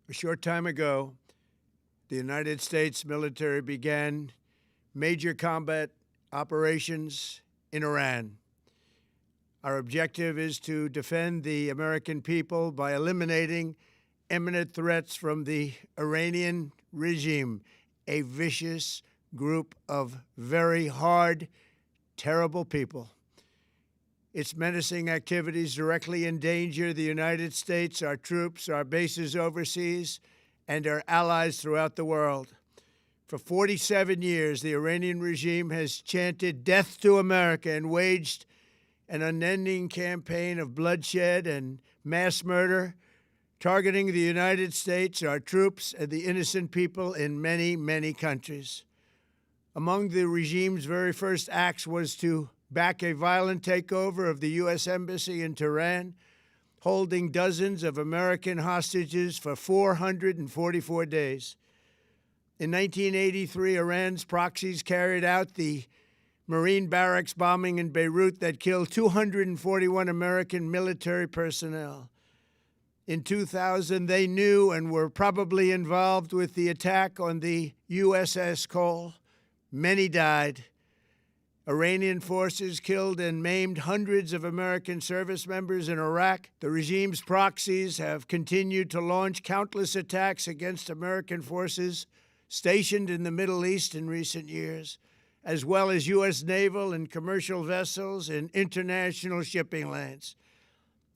A short time ago, the United States military began major combat operations in Iran. Our objective is to defend the American people by eliminating imminent threats from the Iranian regime, a vicious group of very hard, terrible people. Its menacing activities directly endanger the United States, our troops, our bases overseas, and our allies throughout the world. For 47 years, the Iranian regime has chanted death to America and waged an unending campaign of bloodshed and mass murder, targeting the United States, our troops, and the innocent people in many, many countries. Among the regime's very first acts was to back a violent takeover of the U.S. Embassy in Tehran, holding dozens of American hostages for 444 days. In 1983, Iran's proxies carried out the Marine barracks bombing in Beirut that killed 241 American military personnel. In 2000, they knew and were probably involved with the attack on the USS Cole. Many died. Iranian forces killed and maimed hundreds of American service members in Iraq. The regime's proxies have continued to launch countless attacks against American forces stationed in the Middle East in recent years, as well as U.S. naval and commercial vessels in international shipping lanes.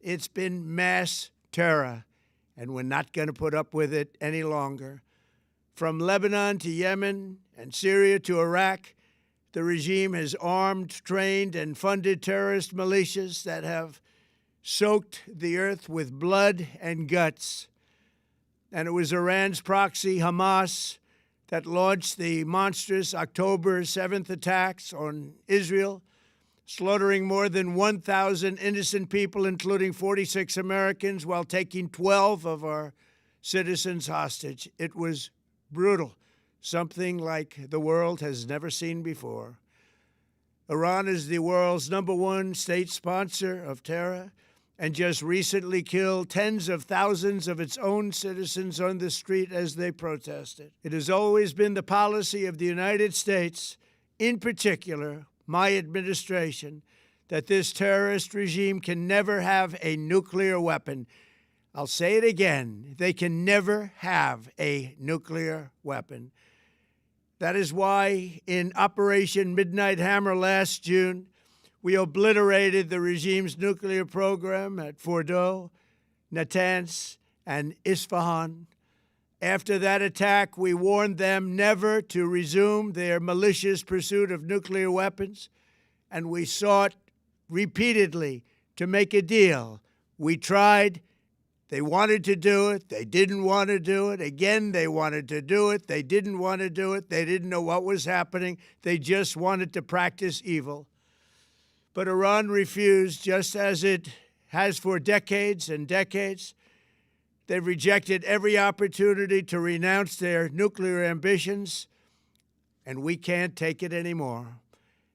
It's been mass terror, and we're not going to put up with it any longer. From Lebanon to Yemen and Syria to Iraq, the regime has armed, trained, and funded terrorist militias that have soaked the earth with blood and guts. And it was Iran's proxy, Hamas, that launched the monstrous October 7th attacks on Israel, slaughtering more than 1,000 innocent people, including 46 Americans, while taking 12 of our citizens hostage. It was brutal, something like the world has never seen before. Iran is the world's #1 state sponsor of terror and just recently killed tens of thousands of its own citizens on the street as they protested. It has always been the policy of the United States, in particular, my administration, that this terrorist regime can never have a nuclear weapon. I'll say it again, they can never have a nuclear weapon. That is why in Operation Midnight Hammer last June, we obliterated the regime's nuclear program at Fordow, Natanz, and Isfahan. After that attack, we warned them never to resume their malicious pursuit of nuclear weapons, and we sought repeatedly to make a deal. We tried. They wanted to do it. They didn't want to do it. Again, they wanted to do it. They didn't want to do it. They didn't know what was happening. They just wanted to practice evil. But Iran refused, just as it has for decades and decades. They've rejected every opportunity to renounce their nuclear ambitions, and we can't take it anymore.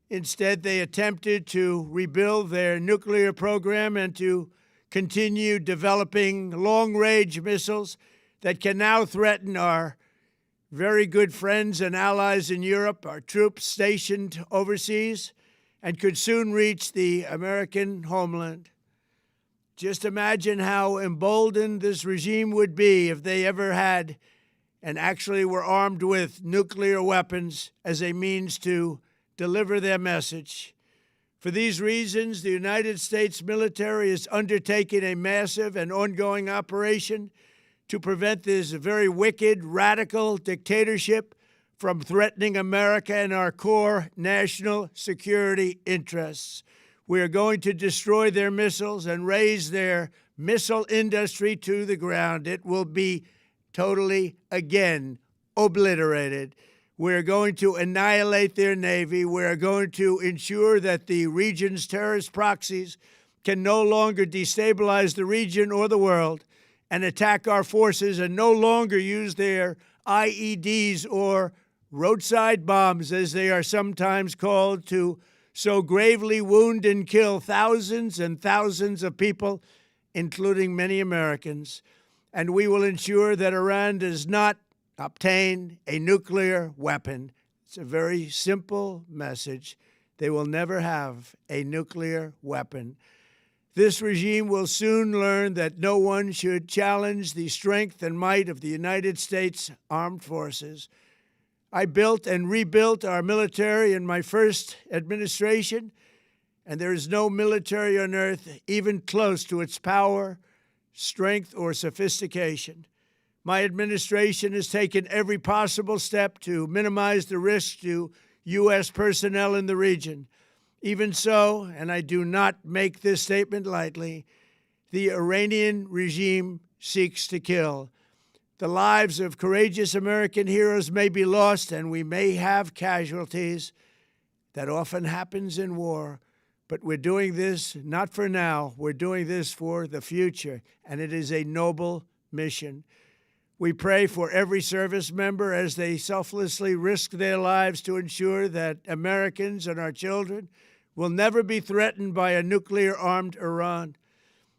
Instead, they attempted to rebuild their nuclear program and to continue developing long-range missiles that can now threaten our very good friends and allies in Europe, our troops stationed overseas, and could soon reach the American homeland. Just imagine how emboldened this regime would be if they ever had and actually were armed with nuclear weapons as a means to deliver their message. For these reasons, the United States military is undertaking a massive and ongoing operation to prevent this very wicked, radical dictatorship from threatening America and our core national security interests. We are going to destroy their missiles and raise their missile industry to the ground. It will be totally, again, obliterated. We're going to annihilate their Navy. We're going to ensure that the region's terrorist proxies can no longer destabilize the region or the world and attack our forces and no longer use their IEDs or roadside bombs, as they are sometimes called, to so gravely wound and kill thousands and thousands of people, including many Americans. and we will ensure that Iran does not obtain a nuclear weapon. It's a very simple message. They will never have a nuclear weapon. This regime will soon learn that no one should challenge the strength and might of the United States Armed Forces. I built and rebuilt our military in my first administration, and there is no military on earth even close to its power, strength, or sophistication. My administration has taken every possible step to minimize the risk to U.S. personnel in the region. Even so, and I do not make this statement lightly, the Iranian regime seeks to kill. The lives of courageous American heroes may be lost, and we may have casualties. That often happens in war. But we're doing this not for now. We're doing this for the future, and it is a noble mission. We pray for every service member as they selflessly risk their lives to ensure that Americans and our children will never be threatened by a nuclear-armed Iran.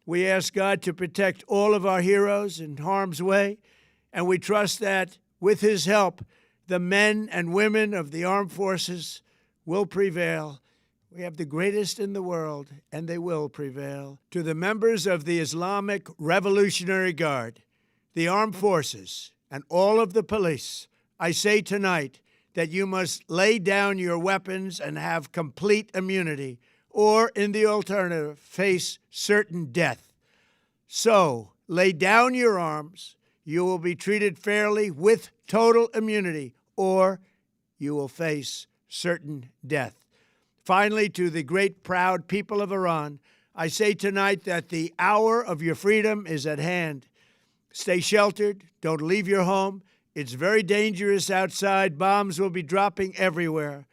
We ask God to protect all of our heroes in harm's way, and we trust that, with His help, the men and women of the armed forces will prevail. We have the greatest in the world, and they will prevail. To the members of the Islamic Revolutionary Guard, the armed forces, and all of the police, I say tonight that you must lay down your weapons and have complete immunity, or, in the alternative, face certain death. So, lay down your arms. You will be treated fairly with total immunity, or you will face certain death. Finally, to the great, proud people of Iran, I say tonight that the hour of your freedom is at hand. Stay sheltered. Don't leave your home. It's very dangerous outside. Bombs will be dropping everywhere.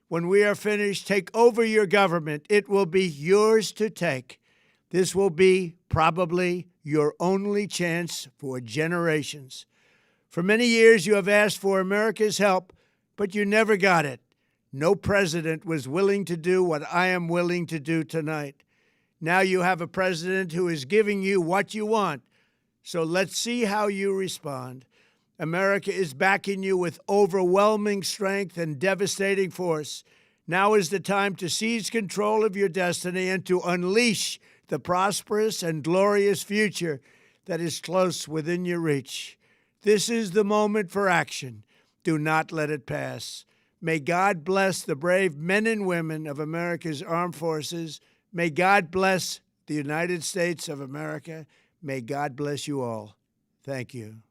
When we are finished, take over your government. It will be yours to take. This will be probably your only chance for generations. For many years, you have asked for America's help, but you never got it. No president was willing to do what I am willing to do tonight. Now you have a president who is giving you what you want. So let's see how you respond. America is backing you with overwhelming strength and devastating force. Now is the time to seize control of your destiny and to unleash the prosperous and glorious future that is close within your reach. This is the moment for action. Do not let it pass. May God bless the brave men and women of America's armed forces. May God bless the United States of America. May God bless you all. Thank you.